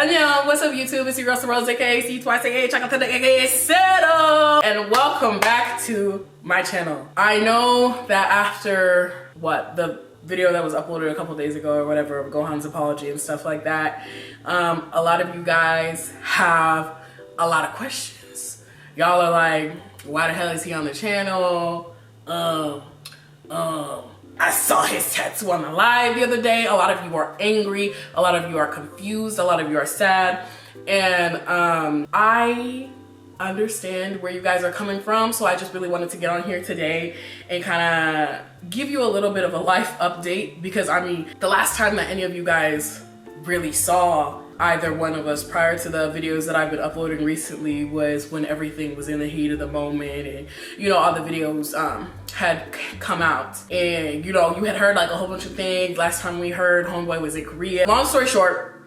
Annyeong, what's up YouTube? It's your girl Rose, aka See Twice, aka Check out the aka Settle. And welcome back to my channel. I know that after the video that was uploaded a couple days ago or whatever, of Gohan's apology and stuff like that, a lot of you guys have a lot of questions. Y'all are like, why the hell is he on the channel? I saw his tattoo on the live the other day. A lot of you are angry. A lot of you are confused. A lot of you are sad. And I understand where you guys are coming from. So I just really wanted to get on here today and kind of give you a little bit of a life update. Because I mean, the last time that any of you guys really saw either one of us prior to the videos that I've been uploading recently was when everything was in the heat of the moment, and you know, all the videos had come out, and you know, you had heard like a whole bunch of things. Last time we heard, homeboy was in Korea. Long story short,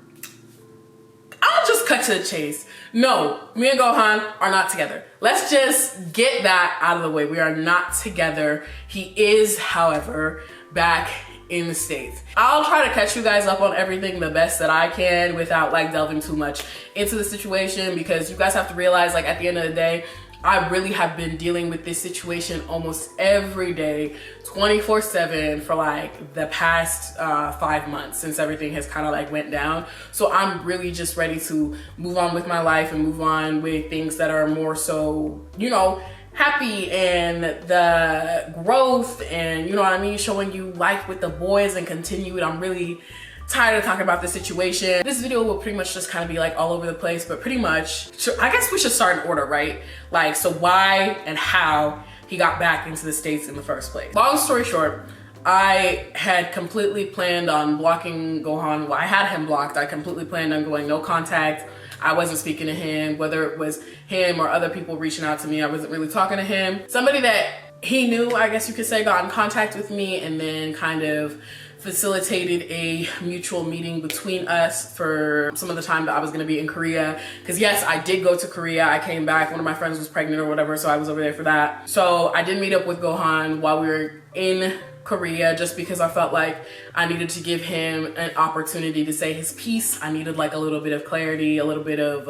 I'll just cut to the chase. No, me and Gohan are not together. Let's just get that out of the way. We are not together. He is, however, back in the States. I'll try to catch you guys up on everything the best that I can without like delving too much into the situation, because you guys have to realize, like, at the end of the day, I really have been dealing with this situation almost every day, 24/7 for like the past 5 months since everything has kind of like went down. So I'm really just ready to move on with my life and move on with things that are more so, you know, happy, and the growth, and you know what I mean, showing you life with the boys and continued. I'm really tired of talking about this situation. This video will pretty much just kind of be like all over the place, but pretty much, I guess we should start in order, right? Like, so why and how he got back into the States in the first place. Long story short, I had completely planned on blocking Gohan. Well, I had him blocked. I completely planned on going no contact. I wasn't speaking to him, whether it was him or other people reaching out to me. I wasn't really talking to him. Somebody that he knew, I guess you could say, got in contact with me and then kind of facilitated a mutual meeting between us for some of the time that I was gonna be in Korea. Because yes, I did go to Korea. I came back, one of my friends was pregnant or whatever, so I was over there for that. So I did meet up with Gohan while we were in Korea, just because I felt like I needed to give him an opportunity to say his piece. I needed like a little bit of clarity, a little bit of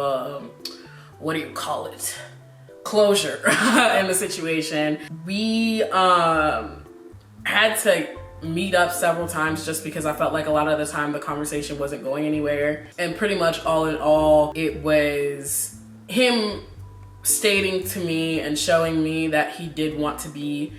what do you call it, closure in the situation. We had to meet up several times just because I felt like a lot of the time the conversation wasn't going anywhere, and pretty much all in all, it was him stating to me and showing me that he did want to be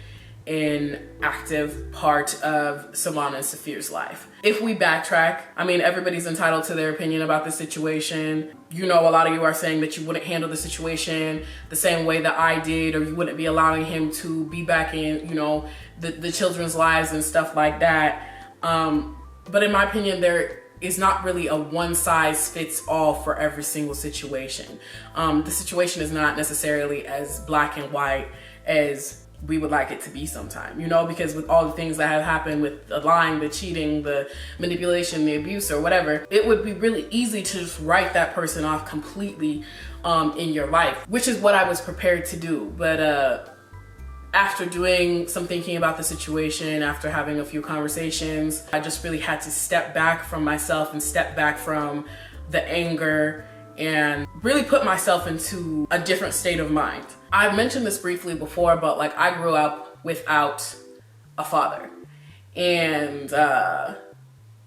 an active part of Savannah and Saphir's life. If we backtrack, I mean, everybody's entitled to their opinion about the situation. You know, a lot of you are saying that you wouldn't handle the situation the same way that I did, or you wouldn't be allowing him to be back in, you know, the children's lives and stuff like that. But in my opinion, there is not really a one size fits all for every single situation. The situation is not necessarily as black and white as we would like it to be sometime, you know, because with all the things that have happened with the lying, the cheating, the manipulation, the abuse or whatever, it would be really easy to just write that person off completely in your life, which is what I was prepared to do. But after doing some thinking about the situation, after having a few conversations, I just really had to step back from myself and step back from the anger and really put myself into a different state of mind. I mentioned this briefly before, but like, I grew up without a father, and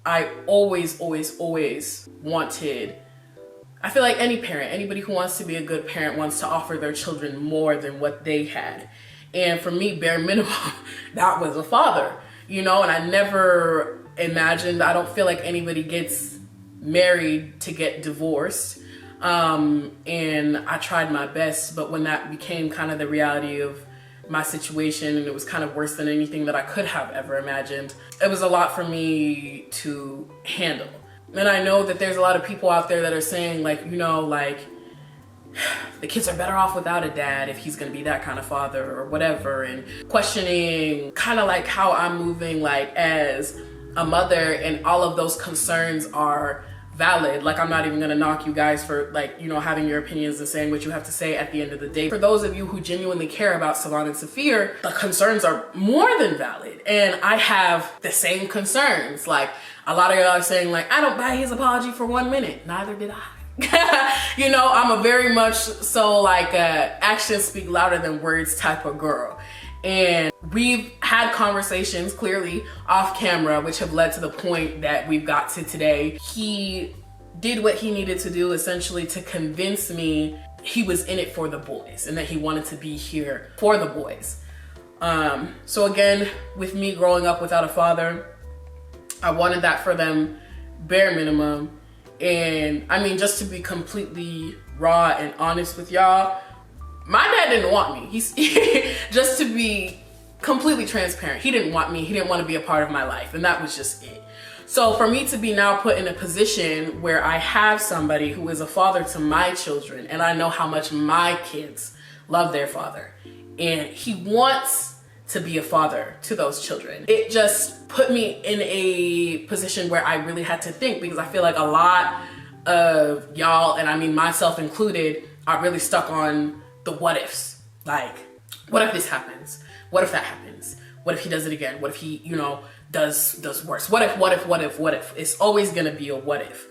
I always wanted, I feel like any parent, anybody who wants to be a good parent wants to offer their children more than what they had. And for me, bare minimum, that was a father, you know, and I never imagined, I don't feel like anybody gets married to get divorced. And I tried my best, but when that became kind of the reality of my situation, and it was kind of worse than anything that I could have ever imagined, it was a lot for me to handle. And I know that there's a lot of people out there that are saying, like, you know, like, the kids are better off without a dad if he's gonna be that kind of father or whatever, and questioning kind of like how I'm moving like as a mother, and all of those concerns are valid. Like, I'm not even gonna knock you guys for, like, you know, having your opinions and saying what you have to say at the end of the day. For those of you who genuinely care about Salon and Safir, the concerns are more than valid. And I have the same concerns. Like, a lot of y'all are saying, like, I don't buy his apology for 1 minute. Neither did I. You know, I'm a very much so like actions speak louder than words type of girl. And we've had conversations clearly off camera, which have led to the point that we've got to today. He did what he needed to do essentially to convince me he was in it for the boys and that he wanted to be here for the boys. So again, with me growing up without a father, I wanted that for them bare minimum. And I mean, just to be completely raw and honest with y'all, my dad didn't want me. He's just to be completely transparent. He didn't want me. He didn't want to be a part of my life. And that was just it. So for me to be now put in a position where I have somebody who is a father to my children, and I know how much my kids love their father, and he wants to be a father to those children, it just put me in a position where I really had to think, because I feel like a lot of y'all, and I mean myself included, are really stuck on the what ifs. Like, what if this happens? What if that happens? What if he does it again? What if he, you know, does worse? What if? It's always gonna be a what if.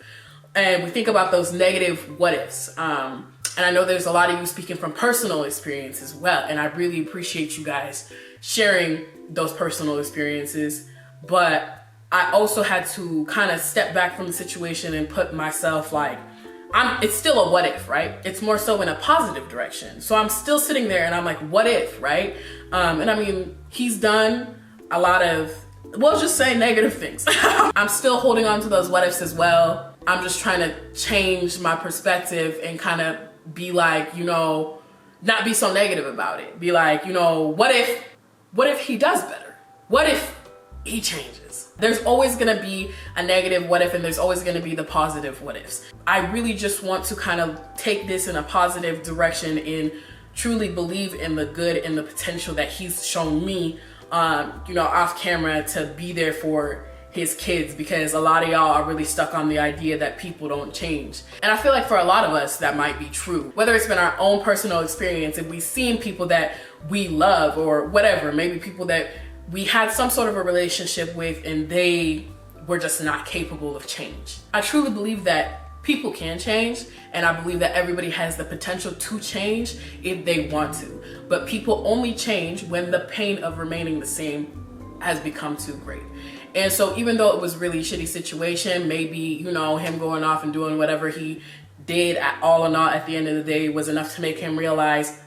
And we think about those negative what ifs. And I know there's a lot of you speaking from personal experience as well. And I really appreciate you guys sharing those personal experiences. But I also had to kind of step back from the situation and put myself like, it's still a what if, right? It's more so in a positive direction. So I'm still sitting there and I'm like, what if, right? And I mean, he's done a lot of, well, just say negative things. I'm still holding on to those what ifs as well. I'm just trying to change my perspective and kind of be like, you know, not be so negative about it. Be like, you know, what if he does better? What if he changes? There's always gonna be a negative what if, and there's always gonna be the positive what ifs. I really just want to kind of take this in a positive direction and truly believe in the good and the potential that he's shown me, you know, off camera, to be there for his kids, because a lot of y'all are really stuck on the idea that people don't change. And I feel like for a lot of us that might be true, whether it's been our own personal experience, if we've seen people that we love or whatever, maybe people that we had some sort of a relationship with and they were just not capable of change. I truly believe that people can change, and I believe that everybody has the potential to change if they want to. But people only change when the pain of remaining the same has become too great. And so even though it was really a shitty situation, maybe, you know, him going off and doing whatever he did all in all at the end of the day was enough to make him realize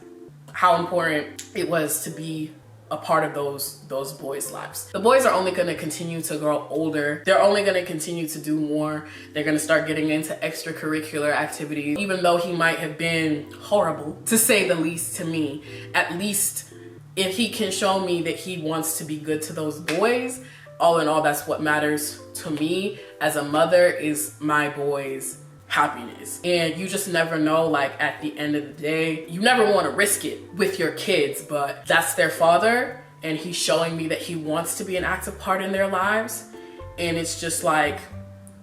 how important it was to be a part of those boys' lives. The boys are only going to continue to grow older. They're only going to continue to do more. They're going to start getting into extracurricular activities. Even though he might have been horrible, to say the least, to me, at least if he can show me that he wants to be good to those boys, all in all, that's what matters to me as a mother, is my boys' happiness. And you just never know, like, at the end of the day, you never want to risk it with your kids, but that's their father, and he's showing me that he wants to be an active part in their lives. And it's just like,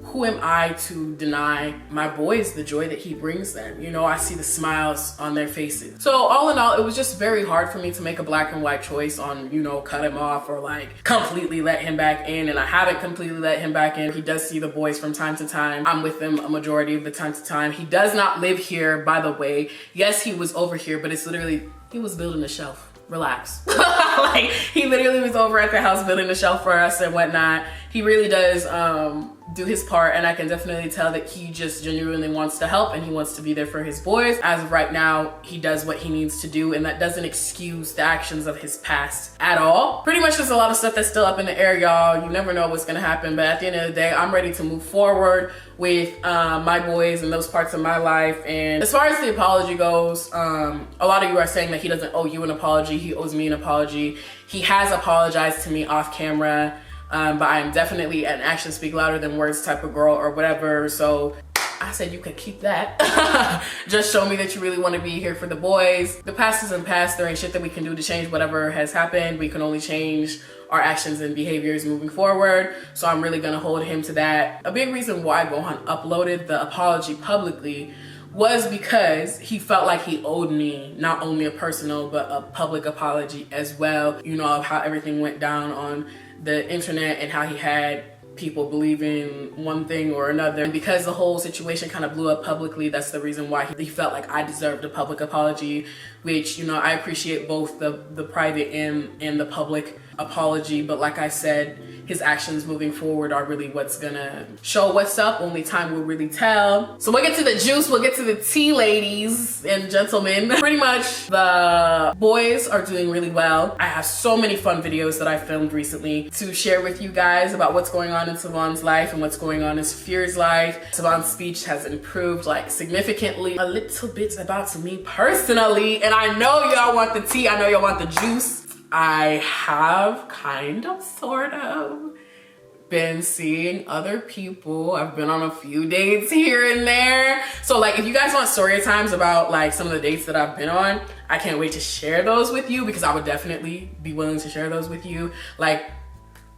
who am I to deny my boys the joy that he brings them? You know, I see the smiles on their faces. So all in all, it was just very hard for me to make a black and white choice on, you know, cut him off or like completely let him back in. And I haven't completely let him back in. He does see the boys from time to time. I'm with him a majority of the time to time. He does not live here, by the way. Yes, he was over here, but it's literally, he was building a shelf. Relax. Like, he literally was over at the house building a shelf for us and whatnot. He really does do his part, and I can definitely tell that he just genuinely wants to help and he wants to be there for his boys. As of right now, he does what he needs to do, and that doesn't excuse the actions of his past at all. Pretty much there's a lot of stuff that's still up in the air, y'all. You never know what's gonna happen, but at the end of the day, I'm ready to move forward with my boys and those parts of my life. And as far as the apology goes, a lot of you are saying that he doesn't owe you an apology, he owes me an apology. He has apologized to me off camera, but I am definitely an actions speak louder than words type of girl or whatever. So I said, you could keep that. Just show me that you really want to be here for the boys. The past is in past. There ain't shit that we can do to change whatever has happened. We can only change our actions and behaviors moving forward. So I'm really gonna hold him to that. A big reason why Bohan uploaded the apology publicly was because he felt like he owed me not only a personal but a public apology as well. You know, of how everything went down on the internet and how he had people believing one thing or another. And because the whole situation kind of blew up publicly, that's the reason why he felt like I deserved a public apology, which, you know, I appreciate both the private and the public apology. But like I said, his actions moving forward are really what's gonna show what's up. Only time will really tell. So we'll get to the juice, we'll get to the tea, ladies and gentlemen. Pretty much the boys are doing really well. I have so many fun videos that I filmed recently to share with you guys about what's going on in Savon's life and what's going on in Saphir's life. Savon's speech has improved like significantly. A little bit about me personally, and I know y'all want the tea, I know y'all want the juice. I have kind of, sort of, been seeing other people. I've been on a few dates here and there. So like, if you guys want story times about like some of the dates that I've been on, I can't wait to share those with you, because I would definitely be willing to share those with you. Like,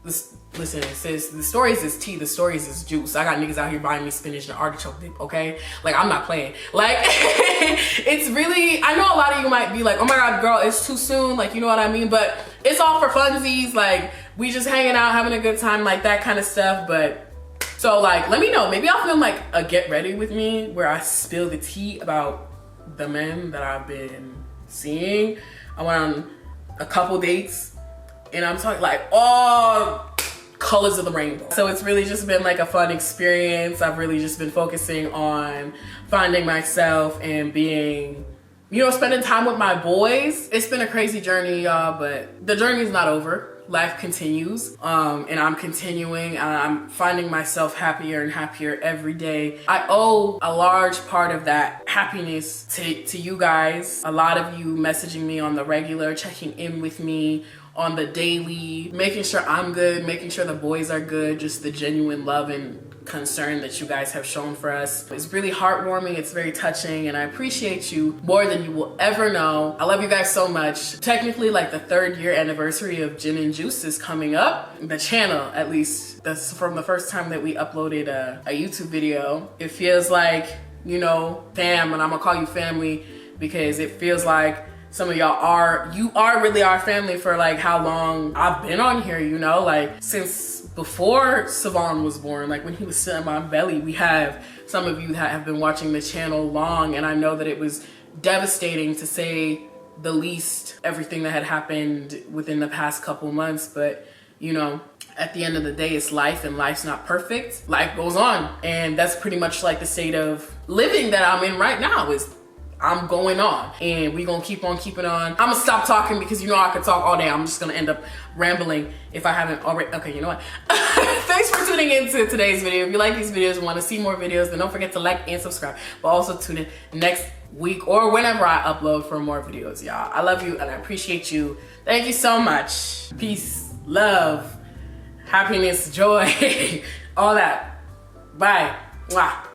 listen, sis, the stories is tea, the stories is juice. I got niggas out here buying me spinach and artichoke dip, okay? Like, I'm not playing. Like, it's really, I know a lot of you might be like, oh my God, girl, it's too soon. Like, you know what I mean? But it's all for funsies. Like, we just hanging out, having a good time, like that kind of stuff. But so like, let me know. Maybe I'll film like a get ready with me where I spill the tea about the men that I've been seeing. I went on a couple dates and I'm talking like all colors of the rainbow. So it's really just been like a fun experience. I've really just been focusing on finding myself and being, you know, spending time with my boys. It's been a crazy journey, y'all, but the journey's not over. Life continues, and I'm continuing, and I'm finding myself happier and happier every day. I owe a large part of that happiness to you guys. A lot of you messaging me on the regular, checking in with me on the daily, making sure I'm good, making sure the boys are good, just the genuine love and concern that you guys have shown for us. It's really heartwarming, it's very touching, and I appreciate you more than you will ever know. I love you guys so much. Technically, like the 3rd year anniversary of Gin and Juice is coming up. The channel, at least, that's from the first time that we uploaded a YouTube video. It feels like, you know, fam, and I'm gonna call you family because it feels like some of y'all you are really our family for like how long I've been on here, you know, like since before Savon was born, like when he was still in my belly. We have some of you that have been watching the channel long, and I know that it was devastating to say the least, everything that had happened within the past couple months. But you know, at the end of the day, it's life, and life's not perfect. Life goes on, and that's pretty much like the state of living that I'm in right now. Is I'm going on, and we gonna keep on keeping on. I'm gonna stop talking because you know I could talk all day. I'm just gonna end up rambling if I haven't already. Okay, you know what? Thanks for tuning into today's video. If you like these videos and want to see more videos, then don't forget to like and subscribe. But also tune in next week or whenever I upload for more videos, y'all. I love you and I appreciate you. Thank you so much. Peace, love, happiness, joy, all that. Bye. Mwah.